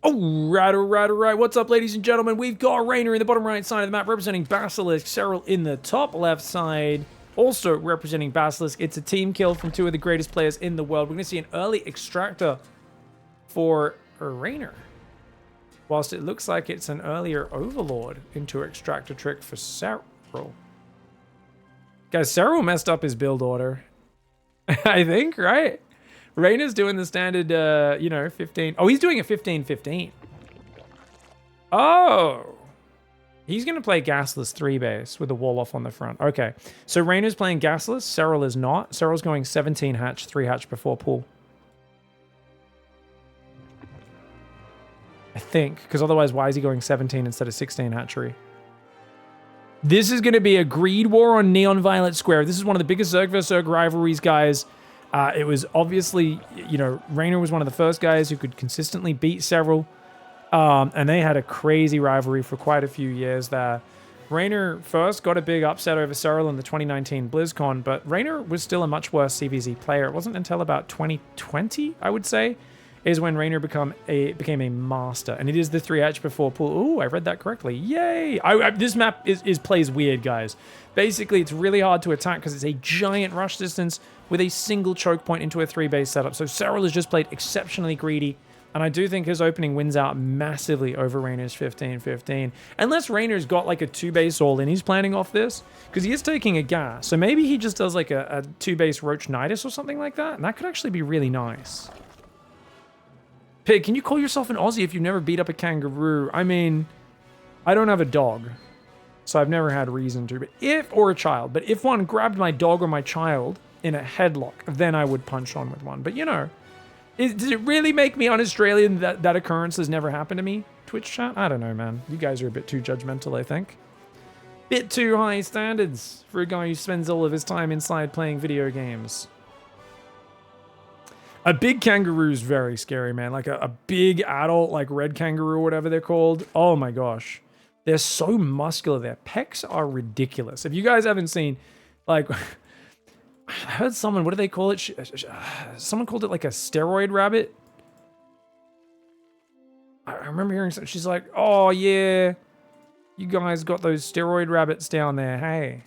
All right. What's up, ladies and gentlemen? We've got REYNOR in the bottom right side of the map representing Basilisk, SERRAL in the top left side, also representing Basilisk. It's a team kill from two of the greatest players in the world. We're going to see an early extractor for REYNOR, whilst it looks like it's an earlier overlord into extractor trick for SERRAL. Guys, SERRAL messed up his build order. I think, right? REYNOR's doing the standard, 15. Oh, he's doing a 15-15. Oh. He's going to play gasless 3-base with a wall off on the front. Okay. So REYNOR's playing gasless. SERRAL is not. SERRAL's going 17 hatch, 3 hatch before pool. I think. Because otherwise, why is he going 17 instead of 16 hatchery? This is going to be a greed war on Neon Violet Square. This is one of the biggest Zerg vs. Zerg rivalries, guys. It was obviously, REYNOR was one of the first guys who could consistently beat SERRAL. And they had a crazy rivalry for quite a few years there. REYNOR first got a big upset over SERRAL in the 2019 BlizzCon, but REYNOR was still a much worse ZvZ player. It wasn't until about 2020, I would say, is when REYNOR became a master. And it is the 3H before pool. Ooh, I read that correctly. Yay! This map plays weird, guys. Basically, it's really hard to attack because it's a giant rush distance with a single choke point into a 3-base setup. So SERRAL has just played exceptionally greedy, and I do think his opening wins out massively over REYNOR's 15-15. Unless REYNOR's got like a 2-base all-in he's planning off this, because he is taking a gas. So maybe he just does like a 2-base Roach Nidus or something like that, and that could actually be really nice. Pig, can you call yourself an Aussie if you've never beat up a kangaroo? I mean, I don't have a dog, so I've never had reason to. Or a child, but if one grabbed my dog or my child in a headlock, then I would punch on with one. But does it really make me un-Australian that occurrence has never happened to me? Twitch chat? I don't know, man. You guys are a bit too judgmental, I think. Bit too high standards for a guy who spends all of his time inside playing video games. A big kangaroo is very scary, man. Like a big adult, like red kangaroo or whatever they're called. Oh my gosh. They're so muscular. Their pecs are ridiculous. If you guys haven't seen, like, I heard someone, what do they call it? Someone called it like a steroid rabbit. I remember hearing something. She's like, oh yeah, you guys got those steroid rabbits down there. Hey.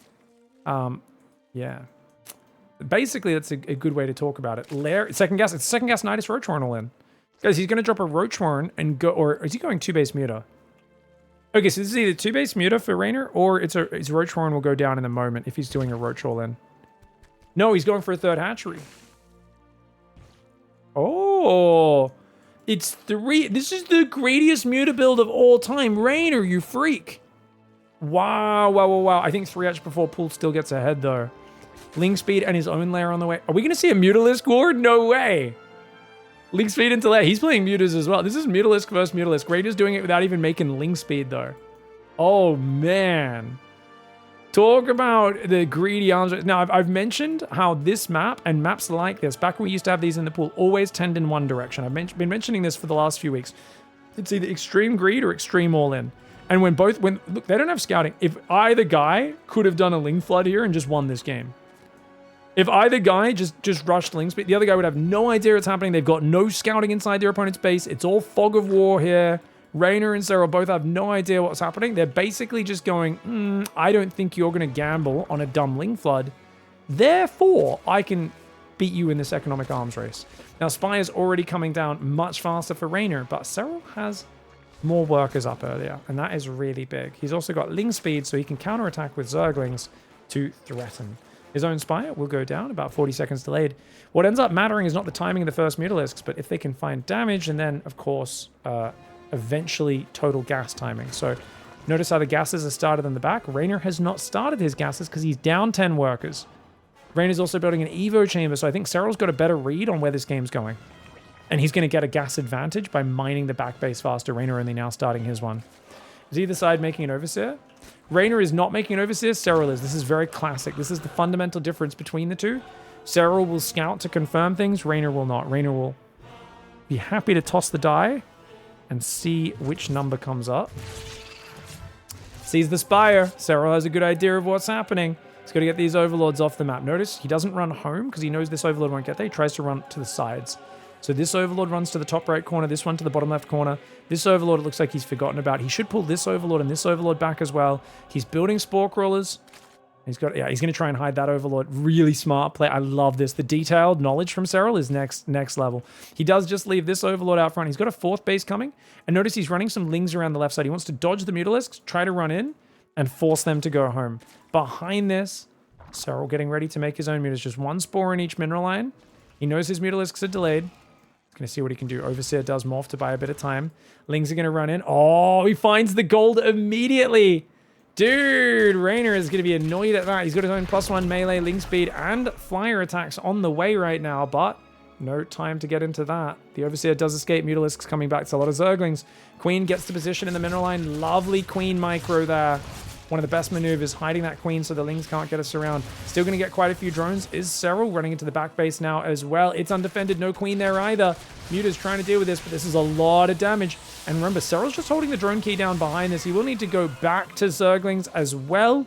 Yeah. Basically, that's a good way to talk about it. It's second gas Nidus Roachhorn all in. Guys, he's going to drop a Roachhorn and go, or is he going 2-base muta? Okay, so this is either 2-base muta for REYNOR, or his Roachhorn will go down in a moment if he's doing a Roach all in. No, he's going for a 3rd hatchery. Oh, it's 3. This is the greediest muta build of all time. REYNOR, you freak. Wow. I think 3H before pool still gets ahead, though. Link speed and his own lair on the way. Are we going to see a Mutalisk war? No way. Link speed into lair. He's playing mutas as well. This is Mutalisk versus Mutalisk. REYNOR's doing it without even making link speed, though. Oh, man. Talk about the greedy arms. Now, I've mentioned how this map and maps like this, back when we used to have these in the pool, always tend in one direction. I've been mentioning this for the last few weeks. It's either extreme greed or extreme all-in. And look, they don't have scouting. If either guy could have done a Ling Flood here and just won this game. If either guy just rushed Ling Speed, the other guy would have no idea what's happening. They've got no scouting inside their opponent's base. It's all fog of war here. REYNOR and SERRAL both have no idea what's happening. They're basically just going, I don't think you're going to gamble on a dumb Ling Flood. Therefore, I can beat you in this economic arms race. Now, Spy is already coming down much faster for REYNOR, but SERRAL has more workers up earlier, and that is really big. He's also got Ling Speed, so he can counterattack with Zerglings to threaten. His own Spire will go down, about 40 seconds delayed. What ends up mattering is not the timing of the first Mutalisks, but if they can find damage, and then, of course, eventually total gas timing. So notice how the gases are started in the back. REYNOR has not started his gases because he's down 10 workers. REYNOR's also building an Evo chamber, so I think SERRAL's got a better read on where this game's going. And he's going to get a gas advantage by mining the back base faster. REYNOR only now starting his one. Is either side making an Overseer? REYNOR is not making an Overseer, SERRAL is. This is very classic. This is the fundamental difference between the two. SERRAL will scout to confirm things, REYNOR will not. REYNOR will be happy to toss the die and see which number comes up. Sees the Spire. SERRAL has a good idea of what's happening. He's got to get these Overlords off the map. Notice he doesn't run home because he knows this Overlord won't get there. He tries to run to the sides. So this Overlord runs to the top right corner, this one to the bottom left corner. This Overlord, it looks like he's forgotten about. He should pull this Overlord and this Overlord back as well. He's building Spore Crawlers. He's going to try and hide that Overlord. Really smart play. I love this. The detailed knowledge from SERRAL is next level. He does just leave this Overlord out front. He's got a 4th base coming. And notice he's running some Lings around the left side. He wants to dodge the Mutalisks, try to run in, and force them to go home. Behind this, SERRAL getting ready to make his own Mutas. Just 1 Spore in each mineral line. He knows his Mutalisks are delayed. He's going to see what he can do. Overseer does morph to buy a bit of time. Lings are going to run in. Oh, he finds the gold immediately. Dude, REYNOR is going to be annoyed at that. He's got his own +1 melee, Ling speed, and flyer attacks on the way right now, but no time to get into that. The Overseer does escape. Mutalisks coming back to a lot of Zerglings. Queen gets to position in the mineral line. Lovely Queen micro there. One of the best maneuvers, hiding that Queen so the Lings can't get us around. Still going to get quite a few drones. Is SERRAL running into the back base now as well? It's undefended. No Queen there either. Muta's trying to deal with this, but this is a lot of damage. And remember, SERRAL's just holding the drone key down behind this. He will need to go back to Zerglings as well,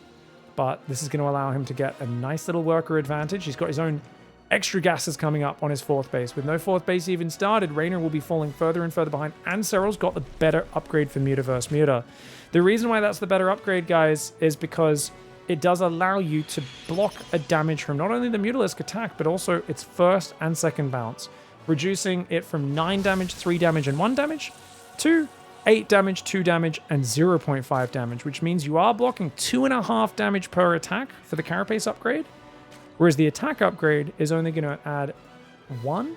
but this is going to allow him to get a nice little worker advantage. He's got his own extra gases coming up on his 4th base. With no 4th base even started, REYNOR will be falling further and further behind, and SERRAL's got the better upgrade for Muta versus Muta. The reason why that's the better upgrade, guys, is because it does allow you to block a damage from not only the Mutalisk attack, but also its 1st and 2nd bounce, reducing it from 9 damage, 3 damage, and 1 damage to 8 damage, 2 damage, and 0.5 damage, which means you are blocking 2.5 damage per attack for the Carapace upgrade, whereas the attack upgrade is only going to add 1,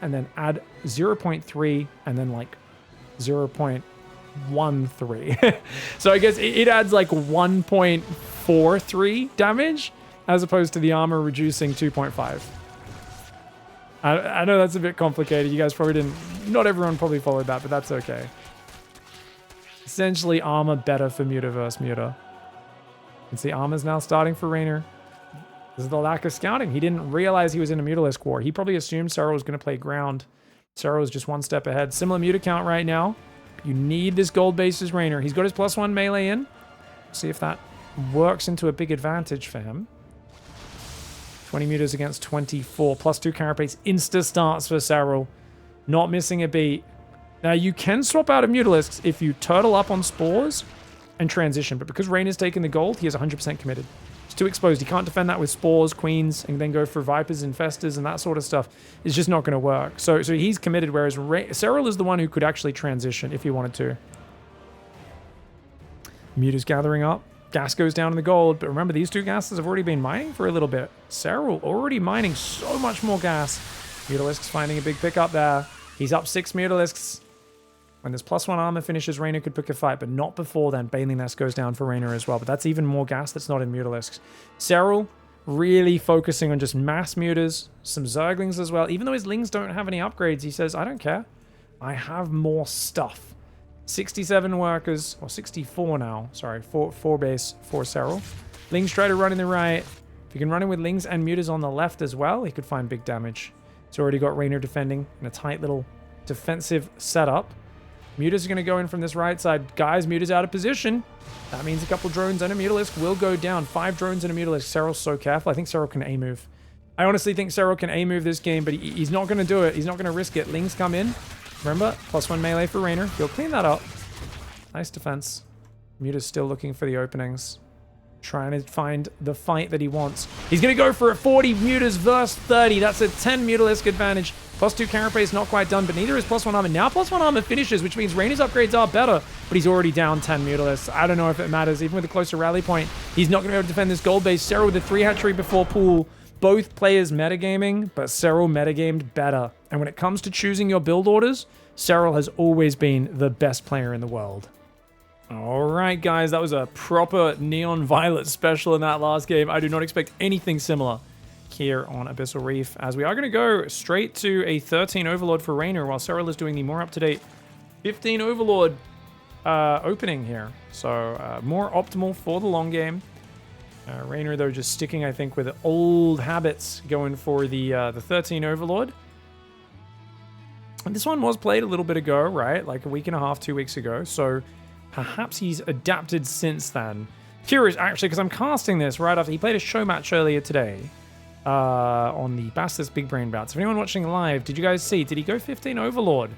and then add 0.3, and then like 0.13. So I guess it adds like 1.43 damage, as opposed to the armor reducing 2.5. I know that's a bit complicated. You guys probably didn't... Not everyone probably followed that, but that's okay. Essentially, armor better for Muta versus Muta. You can see armor's now starting for REYNOR. This is the lack of scouting. He didn't realize he was in a Mutalisk war. He probably assumed SERRAL was going to play ground. SERRAL is just 1 step ahead. Similar Muta count right now. You need this gold base as REYNOR. He's got his +1 melee in. See if that works into a big advantage for him. 20 Mutas against 24. +2 Carapace. Insta starts for SERRAL. Not missing a beat. Now, you can swap out of Mutalisks if you turtle up on spores and transition. But because REYNOR's taken the gold, he is 100% committed. It's too exposed. He can't defend that with spores, queens, and then go for vipers, infestors, and that sort of stuff. It's just not going to work. So he's committed, whereas SERRAL is the one who could actually transition if he wanted to. Muta's gathering up. Gas goes down in the gold, but remember, these 2 gases have already been mining for a little bit. SERRAL already mining so much more gas. Mutalisk's finding a big pickup there. He's up 6 Mutalisks. When this +1 armor finishes, REYNOR could pick a fight, but not before then. Baneling Nest goes down for REYNOR as well, but that's even more gas that's not in Mutalisks. SERRAL really focusing on just mass Mutas, some Zerglings as well. Even though his Lings don't have any upgrades, he says, I don't care. I have more stuff. 67 workers, or 64 now. Sorry, 4 base for SERRAL. Lings try to run in the right. If he can run in with Lings and Mutas on the left as well, he could find big damage. He's already got REYNOR defending in a tight little defensive setup. Mutas are going to go in from this right side. Guys, Muta's out of position. That means a couple drones and a Mutalisk will go down. 5 drones and a Mutalisk. SERRAL's so careful. I think SERRAL can A-move. I honestly think SERRAL can A-move this game, but he's not going to do it. He's not going to risk it. Lings come in. Remember, +1 melee for REYNOR. He'll clean that up. Nice defense. Muta's still looking for the openings. Trying to find the fight that he wants. He's going to go for a 40 Mutas versus 30. That's a 10 Mutalisk advantage. +2 Carapace not quite done, but neither is +1 armor. Now +1 armor finishes, which means REYNOR's upgrades are better, but he's already down 10 Mutalisks. I don't know if it matters. Even with a closer rally point, he's not going to be able to defend this gold base. SERRAL with a 3 hatchery before pool. Both players metagaming, but SERRAL metagamed better. And when it comes to choosing your build orders, SERRAL has always been the best player in the world. Alright guys, that was a proper Neon Violet special in that last game. I do not expect anything similar here on Abyssal Reef, as we are going to go straight to a 13 Overlord for REYNOR, while SERRAL is doing the more up-to-date 15 Overlord opening here. So more optimal for the long game. REYNOR, though, just sticking, I think, with old habits, going for the 13 Overlord. And this one was played a little bit ago, right? Like a week and a half, 2 weeks ago. So perhaps he's adapted since then. Curious, actually, because I'm casting this right after he played a show match earlier today. on the Bastards Big Brain Bouts. If anyone watching live, did you guys see? Did he go 15 Overlord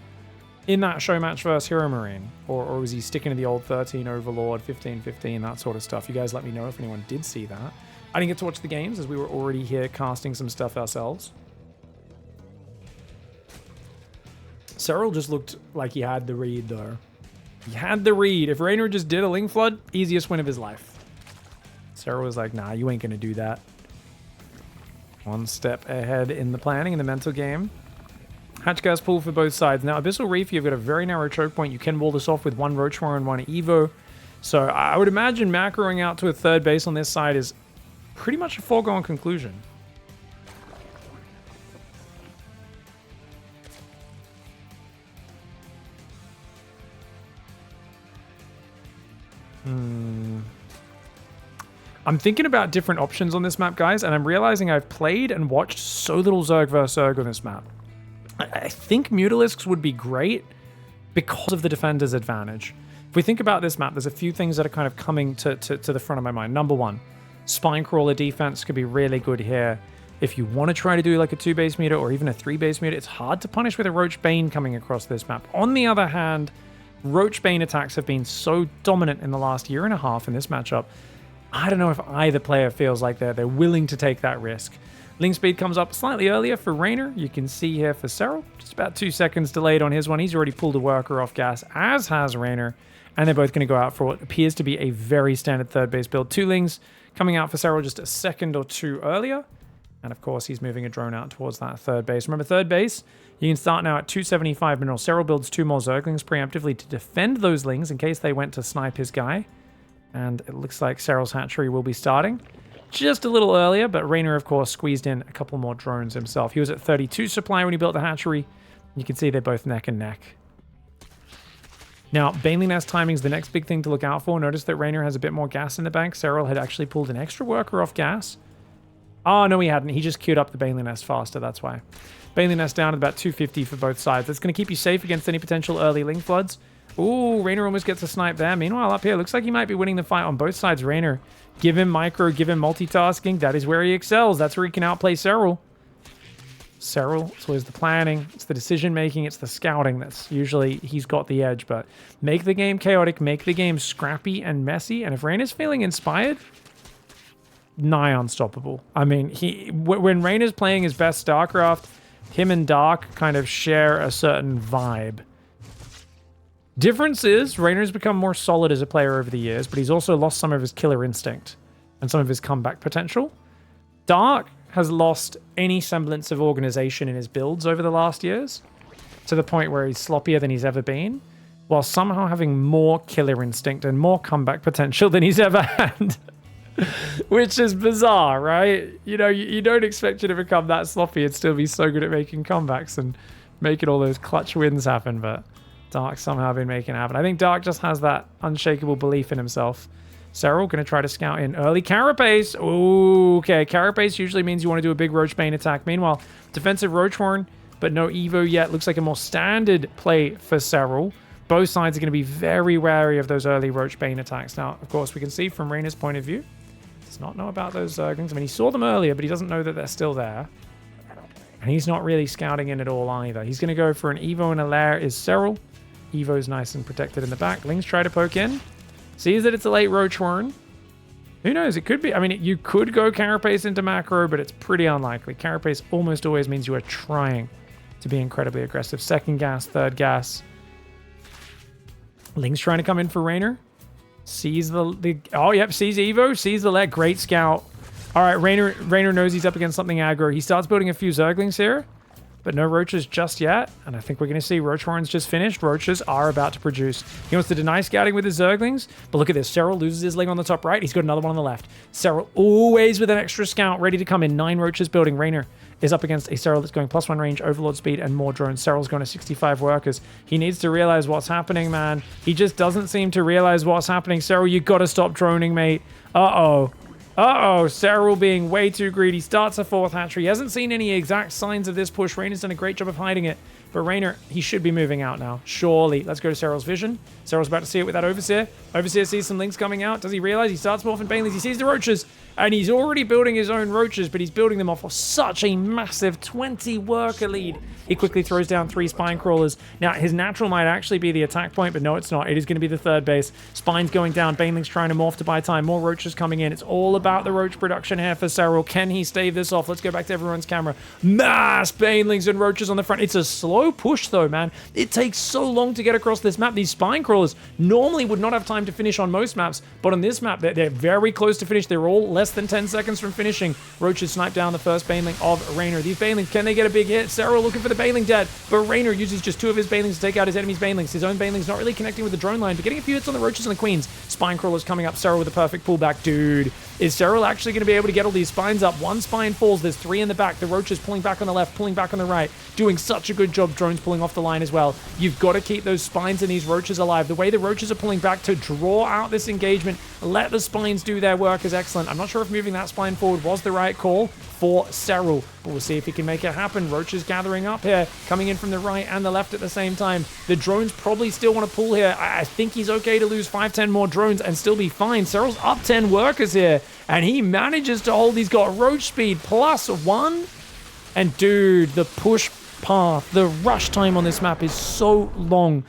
in that show match versus Hero Marine? Or was he sticking to the old 13 Overlord, 15-15, that sort of stuff? You guys let me know if anyone did see that. I didn't get to watch the games as we were already here casting some stuff ourselves. SERRAL just looked like he had the read, though. He had the read. If REYNOR just did a Ling Flood, easiest win of his life. SERRAL was like, nah, you ain't going to do that. One step ahead in the planning, in the mental game. Hatch gas pull for both sides. Now, Abyssal Reef, you've got a very narrow choke point. You can wall this off with one Roach Warren and one Evo. So I would imagine macroing out to a third base on this side is pretty much a foregone conclusion. I'm thinking about different options on this map, guys, and I'm realizing I've played and watched so little Zerg vs. Zerg on this map. I think Mutalisks would be great because of the defender's advantage. If we think about this map, there's a few things that are kind of coming to the front of my mind. Number one, Spine Crawler defense could be really good here. If you want to try to do like a 2-base meter or even a 3-base meter, it's hard to punish with a Roach Bane coming across this map. On the other hand, Roach Bane attacks have been so dominant in the last year and a half in this matchup. I don't know if either player feels like they're willing to take that risk. Ling speed comes up slightly earlier for REYNOR. You can see here for SERRAL, just about 2 seconds delayed on his one. He's already pulled a worker off gas, as has REYNOR, and they're both going to go out for what appears to be a very standard third base build. 2 Lings coming out for SERRAL just a second or two earlier. And of course, he's moving a drone out towards that third base. Remember, third base, you can start now at 275 minerals. SERRAL builds 2 more Zerglings preemptively to defend those Lings in case they went to snipe his guy. And it looks like SERRAL's hatchery will be starting just a little earlier, but REYNOR, of course, squeezed in a couple more drones himself. He was at 32 supply when he built the hatchery. You can see they're both neck and neck. Now, Baneley Nest timing is the next big thing to look out for. Notice that REYNOR has a bit more gas in the bank. SERRAL had actually pulled an extra worker off gas. Oh, no, he hadn't. He just queued up the Baneley Nest faster, that's why. Baneley Nest down at about 250 for both sides. That's going to keep you safe against any potential early Ling Floods. Ooh, REYNOR almost gets a snipe there. Meanwhile, up here, looks like he might be winning the fight on both sides. REYNOR, give him micro, give him multitasking. That is where he excels. That's where he can outplay SERRAL. SERRAL, it's always the planning, it's the decision-making, it's the scouting that's usually he's got the edge. But make the game chaotic, make the game scrappy and messy. And if REYNOR's feeling inspired, nigh unstoppable. I mean, when REYNOR's playing his best StarCraft, him and Dark kind of share a certain vibe. Difference is, REYNOR's become more solid as a player over the years, but he's also lost some of his killer instinct and some of his comeback potential. Dark has lost any semblance of organization in his builds over the last years, to the point where he's sloppier than he's ever been, while somehow having more killer instinct and more comeback potential than he's ever had. Which is bizarre, right? You know, you don't expect you to become that sloppy and still be so good at making comebacks and making all those clutch wins happen, but Dark's somehow been making it happen. I think Dark just has that unshakable belief in himself. SERRAL going to try to scout in early Carapace. Ooh, okay. Carapace usually means you want to do a big Roach Bane attack. Meanwhile, defensive Roach Horn, but no Evo yet. Looks like a more standard play for SERRAL. Both sides are going to be very wary of those early Roach Bane attacks. Now, of course, we can see from REYNOR's point of view, does not know about those Zerglings. I mean, he saw them earlier, but he doesn't know that they're still there. And he's not really scouting in at all either. He's going to go for an Evo and a lair is SERRAL. Evo's nice and protected in the back. Lings try to poke in. Sees that it's a late Roach Horn. Who knows? It could be. I mean, you could go Carapace into macro, but it's pretty unlikely. Carapace almost always means you are trying to be incredibly aggressive. Second gas, third gas. Lings trying to come in for REYNOR. Sees oh, yep, sees Evo, sees the leg. Great scout. All right, REYNOR knows he's up against something aggro. He starts building a few Zerglings here, but no Roaches just yet. And I think we're going to see Roach Horns just finished. Roaches are about to produce. He wants to deny scouting with his Zerglings, but look at this. SERRAL loses his leg on the top right. He's got another one on the left. SERRAL always with an extra scout ready to come in. 9 Roaches building. REYNOR is up against a SERRAL that's going +1 range, overlord speed, and more drones. SERRAL's going to 65 workers. He needs to realize what's happening, man. He just doesn't seem to realize what's happening. SERRAL, you got to stop droning, mate. Uh-oh. Uh-oh, SERRAL being way too greedy. Starts a 4th hatchery. He hasn't seen any exact signs of this push. REYNOR's done a great job of hiding it. But REYNOR, he should be moving out now. Surely. Let's go to SERRAL's vision. SERRAL's about to see it with that Overseer. Overseer sees some Lings coming out. Does he realize? He starts morphing Baneleys. He sees the Roaches. And he's already building his own roaches, but he's building them off of such a massive 20 worker lead. He quickly throws down 3 spine crawlers. Now, his natural might actually be the attack point, but no, it's not. It is going to be the third base. Spine's going down. Baneling's trying to morph to buy time. More roaches coming in. It's all about the roach production here for SERRAL. Can he stave this off? Let's go back to everyone's camera. Mass Banelings and roaches on the front. It's a slow push, though, man. It takes so long to get across this map. These spine crawlers normally would not have time to finish on most maps, but on this map, they're very close to finish. They're all less than 10 seconds from finishing. Roaches snipe down the first Baneling of REYNOR. These Banelings, can they get a big hit? SERRAL looking for the Baneling dead, but REYNOR uses just 2 of his Banelings to take out his enemy's Banelings. His own Baneling's not really connecting with the drone line, but getting a few hits on the roaches and the queens. Spine crawlers coming up. SERRAL with a perfect pullback. Dude, is SERRAL actually going to be able to get all these spines up? 1 spine falls. There's 3 in the back. The roaches pulling back on the left, pulling back on the right. Doing such a good job. Drones pulling off the line as well. You've got to keep those spines and these roaches alive. The way the roaches are pulling back to draw out this engagement, let the spines do their work is excellent. I'm not sure if moving that spine forward was the right call for SERRAL, but we'll see if he can make it happen. Roaches gathering up here, coming in from the right and the left at the same time. The drones probably still want to pull here. I think he's okay to lose 5-10 more drones and still be fine. SERRAL's up 10 workers here, and he manages to hold. He's got roach speed +1. And dude, the push path, the rush time on this map is so long.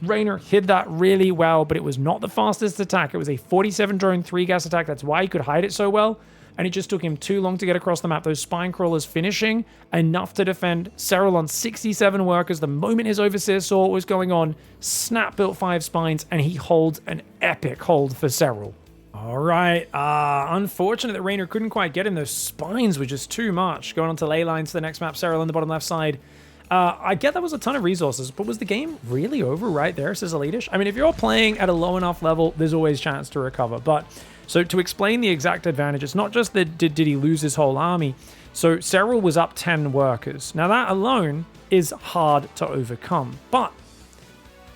REYNOR hid that really well, but it was not the fastest attack. It was a 47 drone 3 gas attack. That's why he could hide it so well. And it just took him too long to get across the map. Those spine crawlers finishing enough to defend. SERRAL on 67 workers. The moment his overseer saw what was going on, Snap built 5 spines, and he holds an epic hold for SERRAL. All right. Unfortunate that REYNOR couldn't quite get him. Those spines were just too much. Going on to ley lines to the next map. SERRAL on the bottom left side. I get that was a ton of resources, but was the game really over right there, says Elitish? I mean, if you're playing at a low enough level, there's always chance to recover. But so to explain the exact advantage, it's not just that did he lose his whole army. So SERRAL was up 10 workers. Now that alone is hard to overcome, but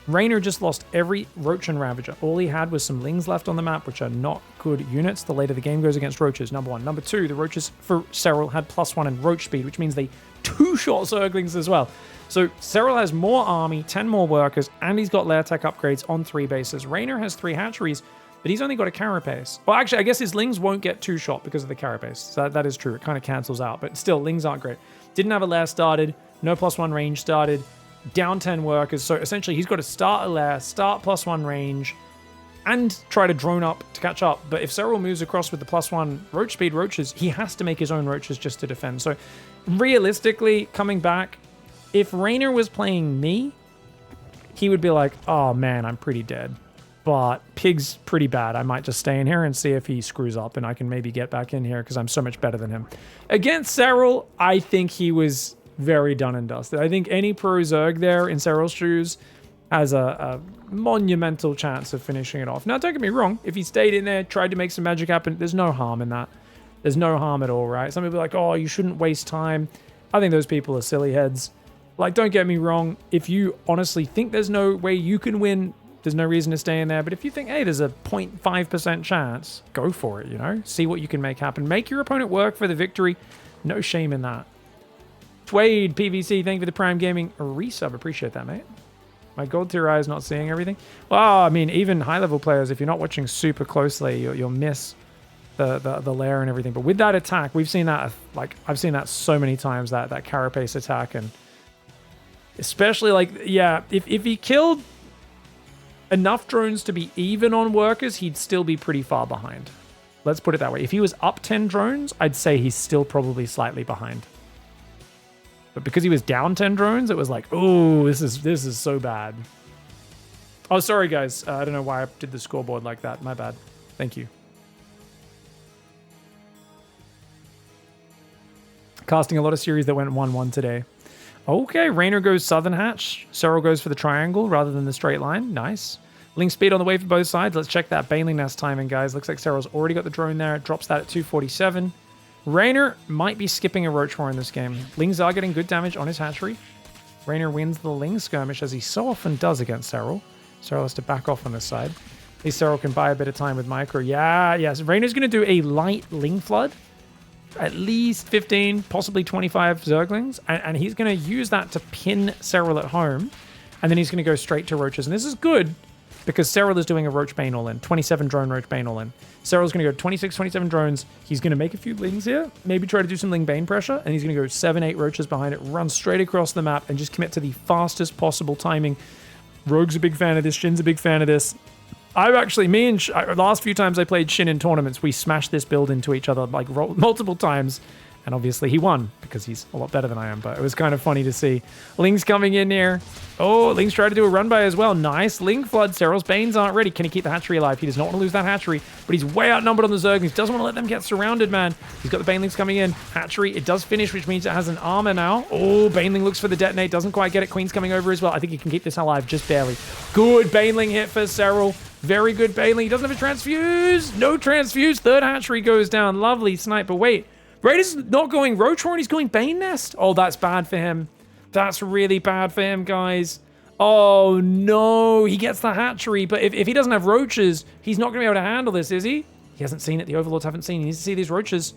REYNOR just lost every Roach and Ravager. All he had was some Lings left on the map, which are not good units. The later the game goes against Roaches, number 1. Number 2, the Roaches for SERRAL had +1 in Roach speed, which means they 2-shot Zerglings as well. So SERRAL has more army, 10 more workers, and he's got lair tech upgrades on 3 bases. REYNOR has 3 hatcheries, but he's only got a carapace. Well, actually, I guess his Lings won't get 2-shot because of the carapace. So that is true. It kind of cancels out, but still, Lings aren't great. Didn't have a lair started, no +1 range started, down 10 workers. So essentially, he's got to start a lair, start +1 range, and try to drone up to catch up. But if SERRAL moves across with the +1 roach speed roaches, he has to make his own roaches just to defend. So realistically, coming back, if REYNOR was playing me, he would be like, oh man, I'm pretty dead. But Pig's pretty bad. I might just stay in here and see if he screws up, and I can maybe get back in here because I'm so much better than him. Against SERRAL, I think he was very done and dusted. I think any pro Zerg there in SERRAL's shoes has a monumental chance of finishing it off. Now, don't get me wrong. If he stayed in there, tried to make some magic happen, there's no harm in that. There's no harm at all, right? Some people are like, oh, you shouldn't waste time. I think those people are silly heads. Like, don't get me wrong. If you honestly think there's no way you can win, there's no reason to stay in there. But if you think, hey, there's a 0.5% chance, go for it, you know? See what you can make happen. Make your opponent work for the victory. No shame in that. Twade, PVC, thank you for the Prime Gaming resub. Appreciate that, mate. My gold tier eye is not seeing everything. Well, I mean, even high-level players, if you're not watching super closely, you'll miss the lair and everything. But with that attack, we've seen that, like, I've seen that so many times, that carapace attack. And especially, like, yeah, if he killed enough drones to be even on workers, he'd still be pretty far behind. Let's put it that way. If he was up 10 drones, I'd say he's still probably slightly behind. But because he was down 10 drones, it was like, oh, this is so bad. Oh, sorry, guys. I don't know why I did the scoreboard like that. My bad. Thank you. Casting a lot of series that went 1-1 today. Okay, REYNOR goes Southern Hatch. SERRAL goes for the triangle rather than the straight line. Nice. Link speed on the way for both sides. Let's check that Baneling nest timing, guys. Looks like SERRAL's already got the drone there. It drops that at 247. REYNOR might be skipping a Roach War in this game. Lings are getting good damage on his hatchery. REYNOR wins the Ling skirmish, as he so often does against SERRAL. SERRAL has to back off on this side. At least SERRAL can buy a bit of time with Micro. Yeah, yes. REYNOR's going to do a light Ling flood. At least 15, possibly 25 Zerglings. And he's going to use that to pin SERRAL at home. And then he's going to go straight to Roaches. And this is good because SERRAL is doing a Roach Bane all-in, 27 drone Roach Bane all-in. SERRAL's going to go 26, 27 drones. He's going to make a few Lings here, maybe try to do some Ling Bane pressure, and he's going to go 7, 8 Roaches behind it, run straight across the map, and just commit to the fastest possible timing. Rogue's a big fan of this, Shin's a big fan of this. I've actually, the last few times I played Shin in tournaments, we smashed this build into each other like multiple times. And obviously he won because he's a lot better than I am, but it was kind of funny to see. Ling's coming in here. Oh, Ling's trying to do a run by as well. Nice. Ling Flood. SERRAL's Banes aren't ready. Can he keep the hatchery alive? He does not want to lose that hatchery, but he's way outnumbered on the Zerglings. Doesn't want to let them get surrounded, man. He's got the Banelings coming in. Hatchery. It does finish, which means it has an armor now. Oh, Baneling looks for the detonate. Doesn't quite get it. Queen's coming over as well. I think he can keep this alive just barely. Good Baneling hit for SERRAL. Very good Baneling. He doesn't have a transfuse. No transfuse. Third hatchery goes down. Lovely snipe. But wait. Raider's not going Roach Horn, he's going Bane Nest. Oh, that's bad for him. That's really bad for him, guys. Oh, no. He gets the hatchery, but if he doesn't have Roaches, he's not going to be able to handle this, is he? He hasn't seen it. The Overlords haven't seen it. He needs to see these Roaches.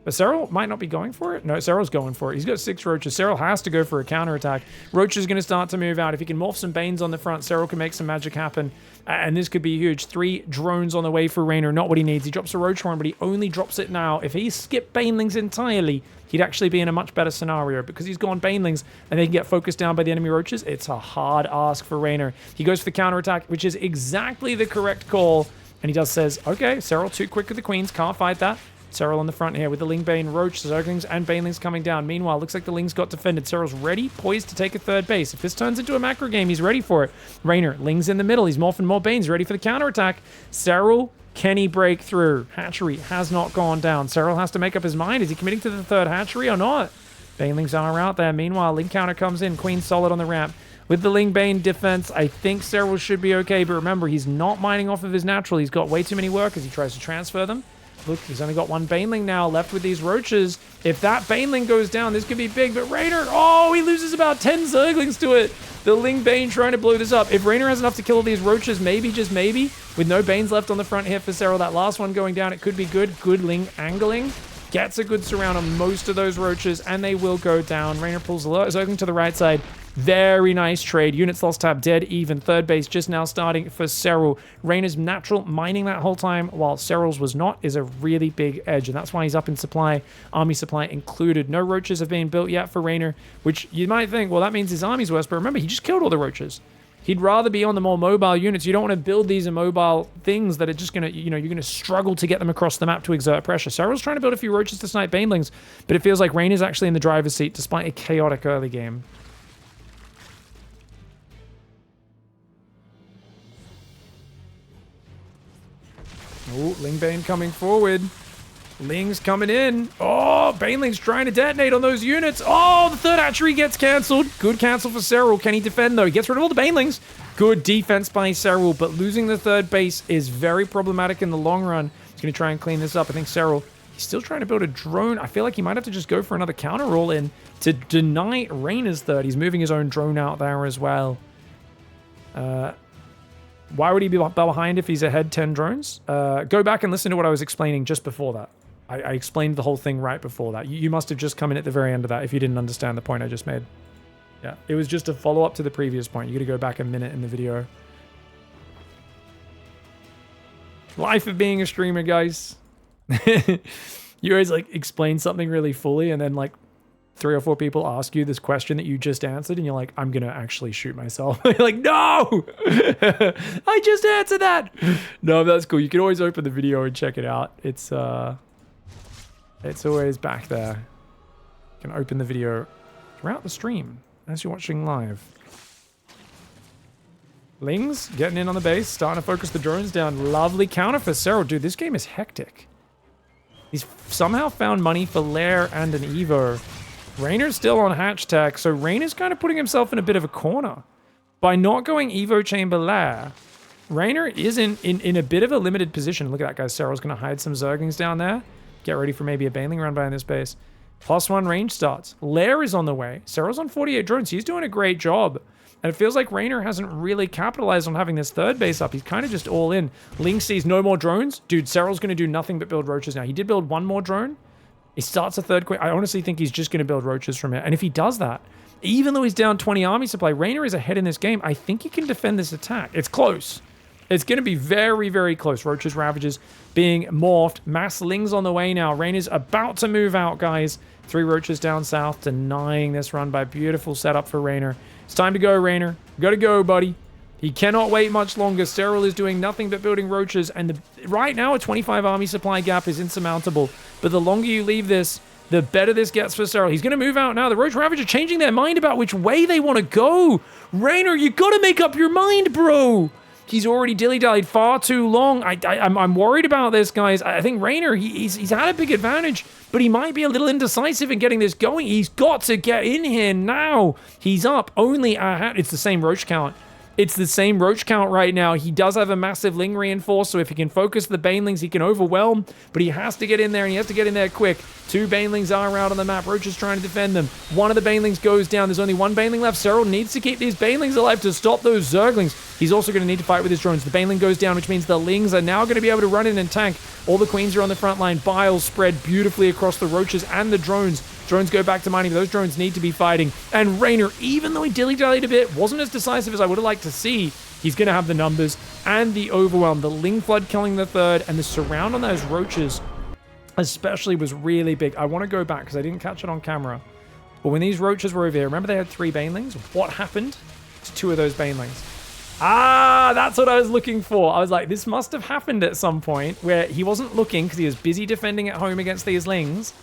But SERRAL might not be going for it. No, SERRAL's going for it. He's got 6 Roaches. SERRAL has to go for a counterattack. Roach is going to start to move out. If he can morph some Banes on the front, SERRAL can make some magic happen. And this could be huge. 3 drones on the way for Reynor. Not what he needs. He drops a Roach Horn, but he only drops it now. If he skipped Banelings entirely, he'd actually be in a much better scenario. Because he's gone Banelings and they can get focused down by the enemy Roaches. It's a hard ask for Reynor. He goes for the counterattack, which is exactly the correct call. And he just says, okay, SERRAL too quick with the Queens. Can't fight that. SERRAL on the front here with the Ling Bane, Roach, Zerglings, and Banelings coming down. Meanwhile, looks like the Lings got defended. SERRAL's ready, poised to take a third base. If this turns into a macro game, he's ready for it. Reynor, Lings in the middle. He's morphing more Banes, ready for the counterattack. SERRAL, can he break through? Hatchery has not gone down. SERRAL has to make up his mind. Is he committing to the third hatchery or not? Banelings are out there. Meanwhile, Ling counter comes in. Queen solid on the ramp. With the Ling Bane defense, I think SERRAL should be okay. But remember, he's not mining off of his natural. He's got way too many workers. He tries to transfer them. Look, he's only got 1 Baneling now left with these Roaches. If that Baneling goes down, this could be big. But Reynor, oh, he loses about 10 Zerglings to it. The Ling Bane trying to blow this up. If Reynor has enough to kill all these Roaches, maybe, just maybe, with no Banes left on the front here for SERRAL, that last one going down, it could be good. Good Ling angling. Gets a good surround on most of those Roaches, and they will go down. Reynor pulls the Zergling to the right side. Very nice trade. Units lost tab, dead even. Third base just now starting for SERRAL. Reynor's natural mining that whole time, while SERRAL's was not, is a really big edge, and that's why he's up in supply, army supply included. No Roaches have been built yet for Reynor, which you might think, well, that means his army's worse, but remember, he just killed all the Roaches. He'd rather be on the more mobile units. You don't want to build these immobile things that are just going to, you're going to struggle to get them across the map to exert pressure. SERRAL's trying to build a few Roaches to snipe Banelings, but it feels like Reynor's actually in the driver's seat despite a chaotic early game. Oh, Ling Bane coming forward. Ling's coming in. Oh, Baneling's trying to detonate on those units. Oh, the third hatchery gets cancelled. Good cancel for SERRAL. Can he defend, though? He gets rid of all the Banelings. Good defense by SERRAL, but losing the third base is very problematic in the long run. He's going to try and clean this up. I think SERRAL, he's still trying to build a drone. I feel like he might have to just go for another counter roll in to deny Reynor's third. He's moving his own drone out there as well. Why would he be behind if he's ahead 10 drones? Go back and listen to what I was explaining just before that. I explained the whole thing right before that. You must have just come in at the very end of that if you didn't understand the point I just made. Yeah, it was just a follow-up to the previous point. You got to go back a minute in the video. Life of being a streamer, guys. You always like explain something really fully and then like 3 or 4 people ask you this question that you just answered and you're like, I'm gonna actually shoot myself. You're like, no! I just answered that! No, that's cool. You can always open the video and check it out. It's always back there. You can open the video throughout the stream as you're watching live. Lings getting in on the base, starting to focus the drones down. Lovely counter for SERRAL. Dude, this game is hectic. He's somehow found money for Lair and an Evo. Reynor's still on hatch tech, so Reynor's kind of putting himself in a bit of a corner. By not going Evo Chamber Lair, Reynor is in a bit of a limited position. Look at that, guys. SERRAL's going to hide some Zerglings down there. Get ready for maybe a Baneling run by in this base. +1 range starts. Lair is on the way. SERRAL's on 48 drones. He's doing a great job. And it feels like Reynor hasn't really capitalized on having this third base up. He's kind of just all in. Ling sees no more drones. Dude, SERRAL's going to do nothing but build Roaches now. He did build 1 more drone. He starts a third queen. I honestly think he's just going to build Roaches from here. And if he does that, even though he's down 20 army supply, Reynor is ahead in this game. I think he can defend this attack. It's close. It's going to be very, very close. Roaches, Ravagers being morphed. Mass Lings on the way now. Reynor's about to move out, guys. 3 Roaches down south, denying this run by beautiful setup for Reynor. It's time to go, Reynor. Gotta go, buddy. He cannot wait much longer. SERRAL is doing nothing but building Roaches, and right now a 25 army supply gap is insurmountable. But the longer you leave this, the better this gets for SERRAL. He's going to move out now. The Roach Ravager changing their mind about which way they want to go. Reynor, you got to make up your mind, bro. He's already dilly-dallied far too long. I'm worried about this, guys. I think Reynor, he's had a big advantage, but he might be a little indecisive in getting this going. He's got to get in here now. He's up only it's the same Roach count. It's the same Roach count right now. He does have a massive Ling reinforce, so if he can focus the Banelings, he can overwhelm, but he has to get in there, and he has to get in there quick. 2 Banelings are out on the map. Roach is trying to defend them. One of the Banelings goes down. There's only 1 Baneling left. SERRAL needs to keep these Banelings alive to stop those Zerglings. He's also going to need to fight with his drones. The Baneling goes down, which means the Lings are now going to be able to run in and tank. All the Queens are on the front line. Bile spread beautifully across the Roaches and the drones. Drones go back to mining, but those drones need to be fighting. And Reynor, even though he dilly-dallied a bit, wasn't as decisive as I would have liked to see. He's going to have the numbers and the overwhelm. The Ling Flood killing the 3rd, and the surround on those Roaches especially was really big. I want to go back because I didn't catch it on camera. But when these Roaches were over here, remember they had 3 Banelings? What happened to 2 of those Banelings? Ah, that's what I was looking for. I was like, this must have happened at some point where he wasn't looking because he was busy defending at home against these Lings.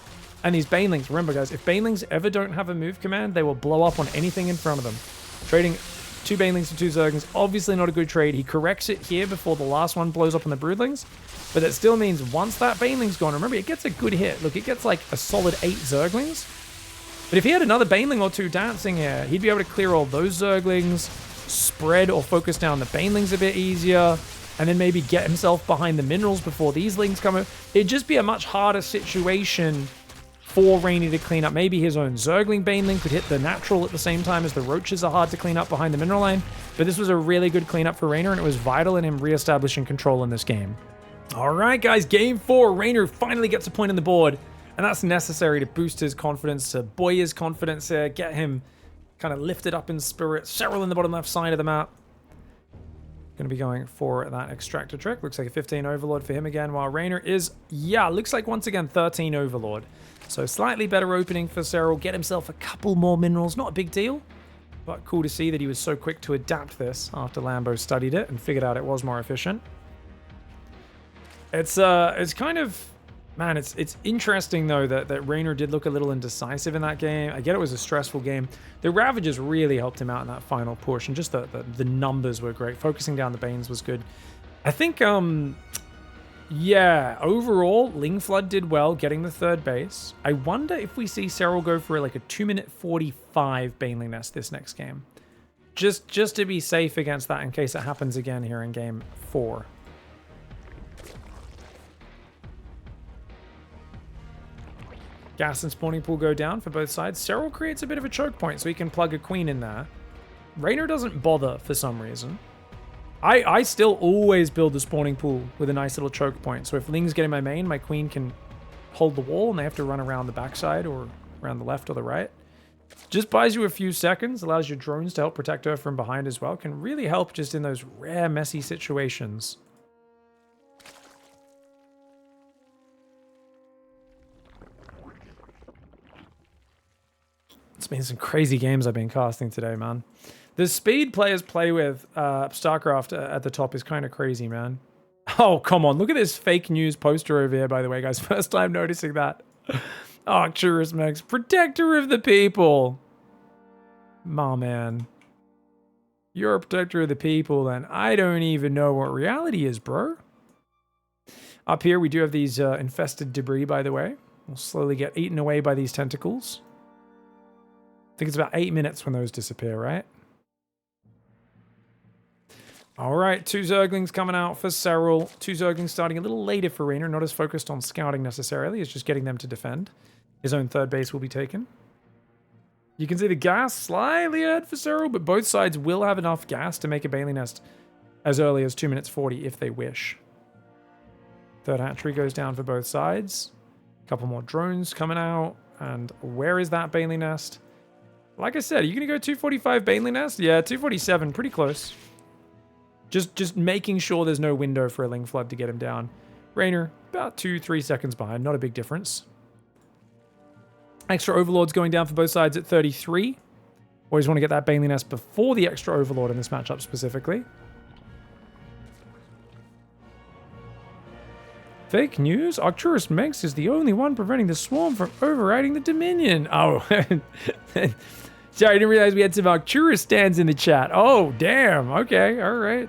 And these Banelings, remember guys, if Banelings ever don't have a move command, they will blow up on anything in front of them. Trading 2 Banelings for 2 Zerglings, obviously not a good trade. He corrects it here before the last one blows up on the Broodlings. But that still means once that Baneling's gone, remember, it gets a good hit. Look, it gets like a solid 8 Zerglings. But if he had another Baneling or 2 dancing here, he'd be able to clear all those Zerglings, spread or focus down the Banelings a bit easier, and then maybe get himself behind the minerals before these Lings come up. It'd just be a much harder situation for Reynor to clean up. Maybe his own Zergling Baneling could hit the natural at the same time as the Roaches are hard to clean up behind the mineral line. But this was a really good cleanup for Reynor, and it was vital in him reestablishing control in this game. All right, guys, game 4. Reynor finally gets a point on the board, and that's necessary to boost his confidence, to buoy his confidence here, get him kind of lifted up in spirit. SERRAL in the bottom left side of the map. Going to be going for that extractor trick. Looks like a 15 Overlord for him again, while Reynor is, yeah, looks like once again 13 Overlord. So slightly better opening for SERRAL. Get himself a couple more minerals. Not a big deal, but cool to see that he was so quick to adapt this after Lambo studied it and figured out it was more efficient. It's kind of, man, it's interesting though that Reynor did look a little indecisive in that game. I get it was a stressful game. The Ravagers really helped him out in that final push, and just the numbers were great. Focusing down the Banes was good. I think, yeah, overall, Ling Flood did well, getting the 3rd base. I wonder if we see SERRAL go for like a 2-minute 45 Baneling Nest this next game. Just to be safe against that in case it happens again here in game 4. Gas and spawning pool go down for both sides. SERRAL creates a bit of a choke point so he can plug a Queen in there. Reynor doesn't bother for some reason. I still always build the spawning pool with a nice little choke point. So if Ling's getting my main, my Queen can hold the wall and they have to run around the backside or around the left or the right. Just buys you a few seconds, allows your drones to help protect her from behind as well. Can really help just in those rare, messy situations. It's been some crazy games I've been casting today, man. The speed players play with StarCraft at the top is kind of crazy, man. Oh, come on. Look at this fake news poster over here, by the way, guys. First time noticing that. Arcturus Max, protector of the people. Aw, man. You're a protector of the people, then. I don't even know what reality is, bro. Up here, we do have these infested debris, by the way. We'll slowly get eaten away by these tentacles. I think it's about 8 minutes when those disappear, right? All right, 2 Zerglings coming out for SERRAL. 2 Zerglings starting a little later for Reynor, not as focused on scouting necessarily. It's just getting them to defend. His own 3rd base will be taken. You can see the gas slightly ahead for SERRAL, but both sides will have enough gas to make a Bailey Nest as early as 2 minutes 40 if they wish. 3rd hatchery goes down for both sides. A couple more drones coming out. And where is that Bailey Nest? Like I said, are you going to go 245 Bailey Nest? Yeah, 247, pretty close. Just making sure there's no window for a Ling Flood to get him down. Reynor, about 2-3 seconds behind. Not a big difference. Extra Overlords going down for both sides at 33. Always want to get that Baneling Nest before the extra Overlord in this matchup specifically. Fake news? Arcturus Mex is the only one preventing the Swarm from overriding the Dominion. Oh. Sorry, I didn't realize we had some Arcturus stands in the chat. Oh, damn. Okay, all right.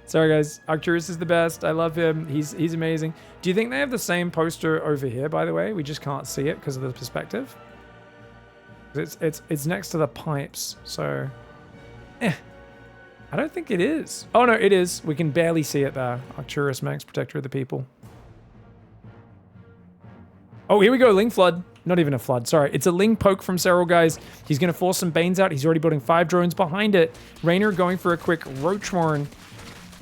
Sorry, guys. Arcturus is the best. I love him. He's amazing. Do you think they have the same poster over here, by the way? We just can't see it because of the perspective. It's next to the pipes, so... I don't think it is. Oh, no, it is. We can barely see it there. Arcturus Max, Protector of the People. Oh, here we go. Ling Flood. Not even a flood. Sorry. It's a Ling Poke from SERRAL, guys. He's going to force some Banes out. He's already building 5 drones behind it. Reynor going for a quick Roach Warren.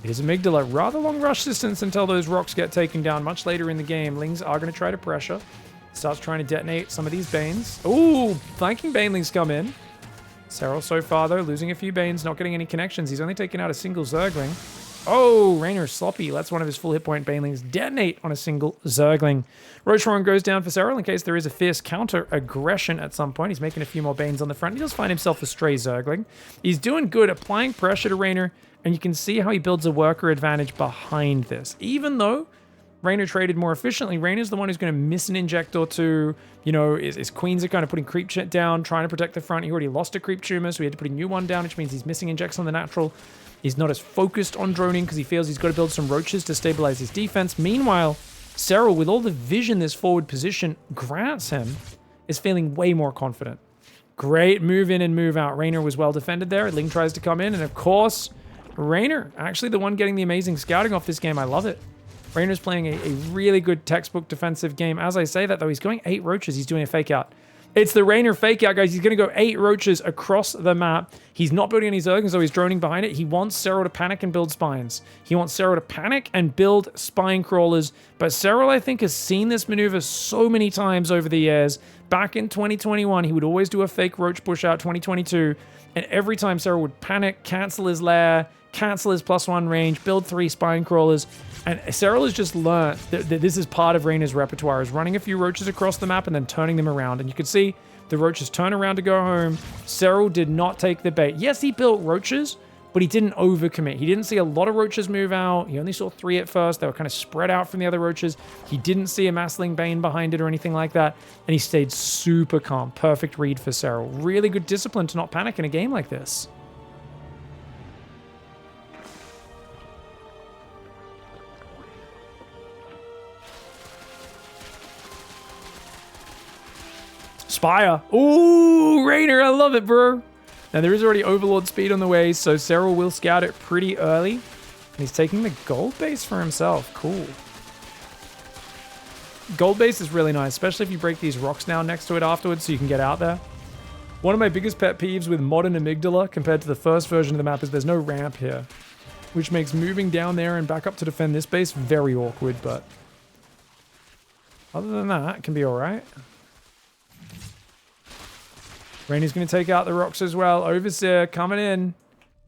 Here's Amygdala. Rather long rush distance until those rocks get taken down much later in the game. Lings are going to try to pressure. Starts trying to detonate some of these Banes. Ooh, flanking Banelings come in. SERRAL so far, though, losing a few Banes, not getting any connections. He's only taken out a single Zergling. Oh, Reynor sloppy. Lets one of his full hit point Banelings detonate on a single Zergling. Rocheron goes down for SERRAL in case there is a fierce counter aggression at some point. He's making a few more Banes on the front. He does find himself a stray Zergling. He's doing good, applying pressure to Reynor, and you can see how he builds a worker advantage behind this. Even though Reynor traded more efficiently, Reynor's the one who's going to miss an inject or two. You know, his queens are kind of putting creep shit down, trying to protect the front. He already lost a creep tumor, so he had to put a new one down, which means he's missing injects on the natural. He's not as focused on droning because he feels he's got to build some roaches to stabilize his defense. Meanwhile, SERRAL, with all the vision this forward position grants him, is feeling way more confident. Great move in and move out. Reynor was well defended there. Ling tries to come in, and of course, Reynor, actually the one getting the amazing scouting off this game. I love it. Reynor's playing a really good textbook defensive game. As I say that, though, he's going 8 roaches. He's doing a fake out. It's the Reynor fake out, guys. He's going to go 8 roaches across the map. He's not building any Zerglings, so he's droning behind it. He wants SERRAL to panic and build spines. He wants SERRAL to panic and build spine crawlers. But SERRAL, I think, has seen this maneuver so many times over the years. Back in 2021, he would always do a fake roach push out. 2022, and every time SERRAL would panic, cancel his lair, cancel his +1 range, build 3 spine crawlers. And SERRAL has just learned that this is part of Reynor's repertoire, is running a few roaches across the map and then turning them around. And you can see the roaches turn around to go home. SERRAL did not take the bait. Yes, he built roaches, but he didn't overcommit. He didn't see a lot of roaches move out. He only saw 3 at first. They were kind of spread out from the other roaches. He didn't see a Massling Bane behind it or anything like that. And he stayed super calm. Perfect read for SERRAL. Really good discipline to not panic in a game like this. Spire. Ooh, Reynor, I love it, bro. Now, there is already Overlord speed on the way, so SERRAL will scout it pretty early. And he's taking the gold base for himself. Cool. Gold base is really nice, especially if you break these rocks down next to it afterwards so you can get out there. One of my biggest pet peeves with modern Amygdala compared to the first version of the map is there's no ramp here, which makes moving down there and back up to defend this base very awkward, but other than that, it can be all right. Reynor's going to take out the rocks as well. Overseer coming in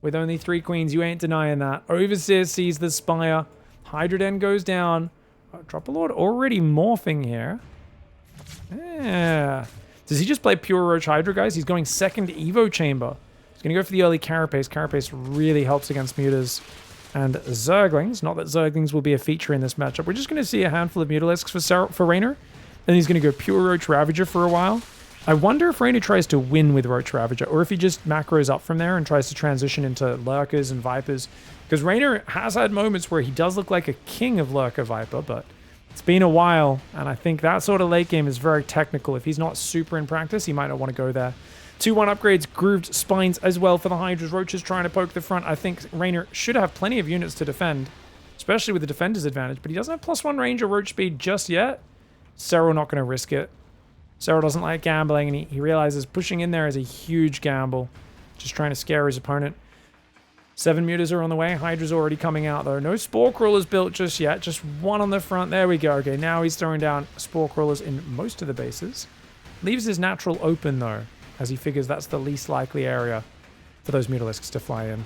with only 3 queens. You ain't denying that. Overseer sees the Spire. Hydroden goes down. Dropper Lord already morphing here. Yeah. Does he just play pure Roach Hydra, guys? He's going second Evo Chamber. He's going to go for the early Carapace. Carapace really helps against Mutas and Zerglings. Not that Zerglings will be a feature in this matchup. We're just going to see a handful of Mutalisks for Reynor. Then he's going to go pure Roach Ravager for a while. I wonder if Reynor tries to win with Roach Ravager, or if he just macros up from there and tries to transition into Lurkers and Vipers. Because Reynor has had moments where he does look like a king of Lurker Viper, but it's been a while, and I think that sort of late game is very technical. If he's not super in practice, he might not want to go there. 2-1 upgrades, grooved spines as well for the Hydras. Roaches trying to poke the front. I think Reynor should have plenty of units to defend, especially with the defender's advantage, but he doesn't have +1 range or Roach speed just yet. SERRAL not going to risk it. SERRAL doesn't like gambling, and he realizes pushing in there is a huge gamble. Just trying to scare his opponent. 7 Mutas are on the way. Hydra's already coming out, though. No Spore Crawlers built just yet. Just 1 on the front. There we go. Okay, now he's throwing down Spore Crawlers in most of the bases. Leaves his natural open, though, as he figures that's the least likely area for those Mutalisks to fly in.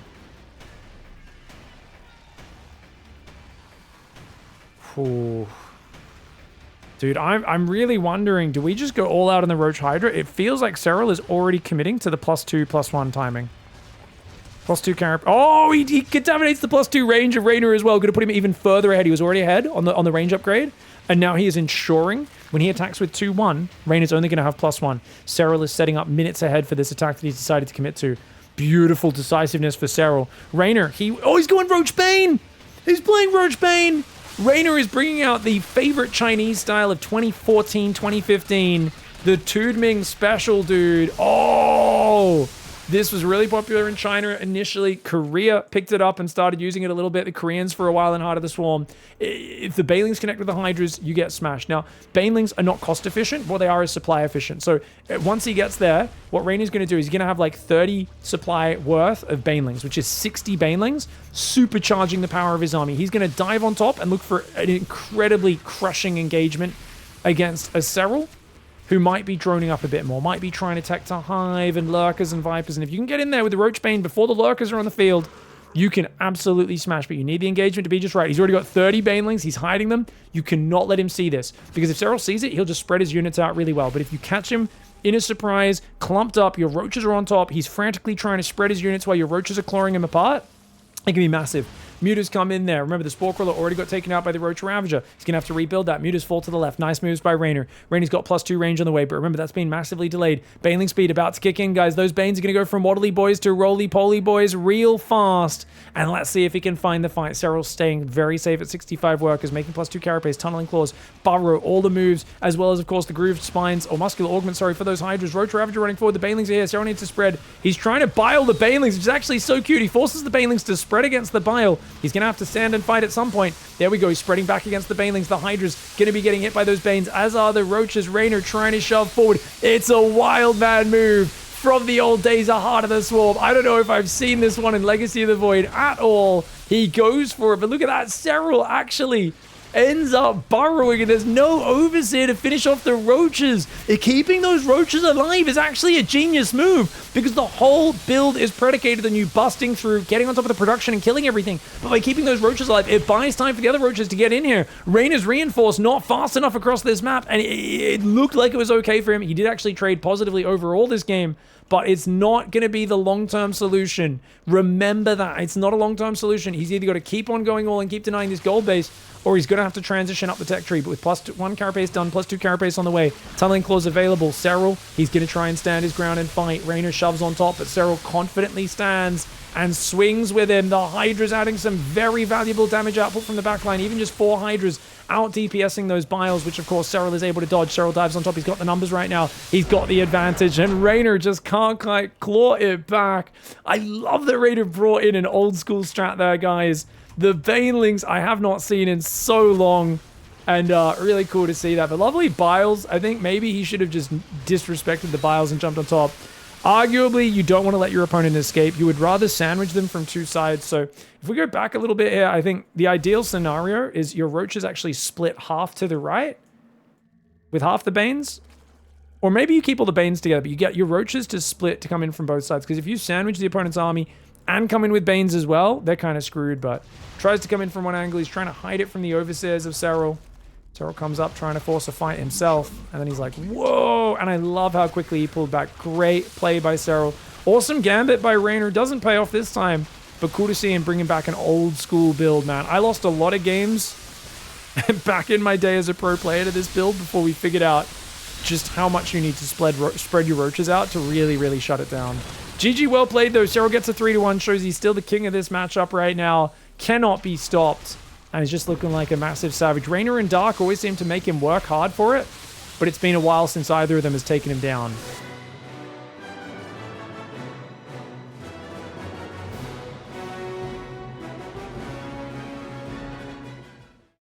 Ooh. Dude, I'm really wondering, do we just go all out on the Roach Hydra? It feels like SERRAL is already committing to the +2/+1 timing. +2 carry. Oh, he contaminates the +2 range of REYNOR as well. Going to put him even further ahead. He was already ahead on the range upgrade. And now he is ensuring when he attacks with 2-1, REYNOR's only going to have +1. SERRAL is setting up minutes ahead for this attack that he's decided to commit to. Beautiful decisiveness for SERRAL. REYNOR, he's going Roach Bane! He's playing Roach Bane! REYNOR is bringing out the favorite Chinese style of 2014, 2015. The Tudming special, dude. Oh! This was really popular in China initially. Korea picked it up and started using it a little bit. The Koreans for a while in Heart of the Swarm. If the Banelings connect with the Hydras, you get smashed. Now, Banelings are not cost efficient. What they are is supply efficient. So once he gets there, what REYNOR's going to do is he's going to have like 30 supply worth of Banelings, which is 60 Banelings, supercharging the power of his army. He's going to dive on top and look for an incredibly crushing engagement against a SERRAL who might be droning up a bit more, might be trying to tech to Hive and Lurkers and Vipers. And if you can get in there with the Roach Bane before the Lurkers are on the field, you can absolutely smash. But you need the engagement to be just right. He's already got 30 Banelings. He's hiding them. You cannot let him see this. Because if SERRAL sees it, he'll just spread his units out really well. But if you catch him in a surprise, clumped up, your Roaches are on top, he's frantically trying to spread his units while your Roaches are clawing him apart, it can be massive. Muters come in there. Remember, the Spore Crawler already got taken out by the Roach Ravager. He's going to have to rebuild that. Muters fall to the left. Nice moves by REYNOR. REYNOR's got +2 range on the way, but remember, that's been massively delayed. Baneling speed about to kick in, guys. Those Banes are going to go from waddly boys to roly-poly boys real fast. And let's see if he can find the fight. SERRAL's staying very safe at 65 workers, making +2 carapace, tunneling claws, burrow, all the moves, as well as, of course, the grooved spines, or muscular augment, sorry, for those Hydras. Roach Ravager running forward. The Banelings are here. SERRAL needs to spread. He's trying to bile the Banelings, which is actually so cute. He forces the Banelings to spread against the bile. He's going to have to stand and fight at some point. There we go. He's spreading back against the Banelings. The Hydra's going to be getting hit by those Banes, as are the Roaches. REYNOR trying to shove forward. It's a wild man move from the old days of Heart of the Swarm. I don't know if I've seen this one in Legacy of the Void at all. He goes for it, but look at that. SERRAL actually ends up burrowing, and there's no Overseer to finish off the Roaches. Keeping those Roaches alive is actually a genius move, because the whole build is predicated on you busting through, getting on top of the production, and killing everything. But by keeping those Roaches alive, it buys time for the other Roaches to get in here. REYNOR's reinforced not fast enough across this map, and it looked like it was okay for him. He did actually trade positively overall this game, but it's not going to be the long-term solution. Remember that. It's not a long-term solution. He's either got to keep on going all and keep denying this gold base, or he's going to have to transition up the tech tree. But with +1 carapace done, +2 carapace on the way, tunneling claws available. SERRAL, he's going to try and stand his ground and fight. REYNOR shoves on top, but SERRAL confidently stands and swings with him. The Hydra's adding some very valuable damage output from the backline. Even just 4 Hydras out DPSing those biles, which of course SERRAL is able to dodge. SERRAL dives on top. He's got the numbers right now. He's got the advantage, and REYNOR just can't quite claw it back. I love that REYNOR brought in an old school strat there, guys. The Banelings I have not seen in so long, and really cool to see that. But lovely biles. I think maybe he should have just disrespected the biles and jumped on top. Arguably, you don't want to let your opponent escape. You would rather sandwich them from 2 sides. So if we go back a little bit here, I think the ideal scenario is your Roaches actually split half to the right with half the Banes. Or maybe you keep all the Banes together, but you get your Roaches to split to come in from both sides. Because if you sandwich the opponent's army and come in with Banes as well, they're kind of screwed. But tries to come in from one angle. He's trying to hide it from the Overseers of SERRAL. SERRAL comes up trying to force a fight himself, and then he's like, whoa! And I love how quickly he pulled back. Great play by SERRAL. Awesome gambit by REYNOR. Doesn't pay off this time, but cool to see him bringing back an old school build, man. I lost a lot of games back in my day as a pro player to this build before we figured out just how much you need to spread your Roaches out to really, really shut it down. GG, well played though. SERRAL gets a 3-1, shows he's still the king of this matchup right now. Cannot be stopped. And he's just looking like a massive savage. REYNOR and Dark always seem to make him work hard for it, but it's been a while since either of them has taken him down.